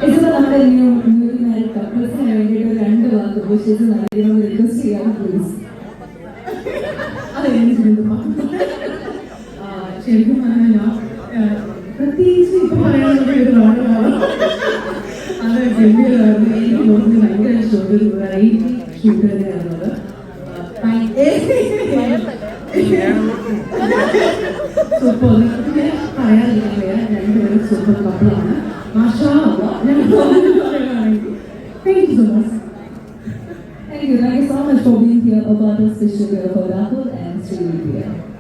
ഇതിപ്പോ നമ്മുടെ ന്യൂ കപ്പിൾസിന് വേണ്ടിയിട്ട് 2 വാക്ക് വിഷയത്തിൽ നൽകിയോ റിക്വസ്റ്റ് ചെയ്യാൻ പ്ലീസ്. ശരിക്കും പറഞ്ഞാൽ പ്രത്യേകിച്ച് ഇപ്പൊ പറയാനുള്ള ഒരു റോഡാണ് അത് ഗംഭീരമായിരുന്നു. എനിക്ക് തോന്നുന്നു ഭയങ്കര ഷോട്ട് ഒരു വെറൈറ്റി ഷൂട്ട് തന്നെയാണത്. സൂപ്പർ പറയാതിരിക്കുക, രണ്ടുപേരും സൂപ്പർ കപ്പിളാണ്. മാഷാ Thank you so much. Thank you so much for being here about this special year for Rahul and Sri.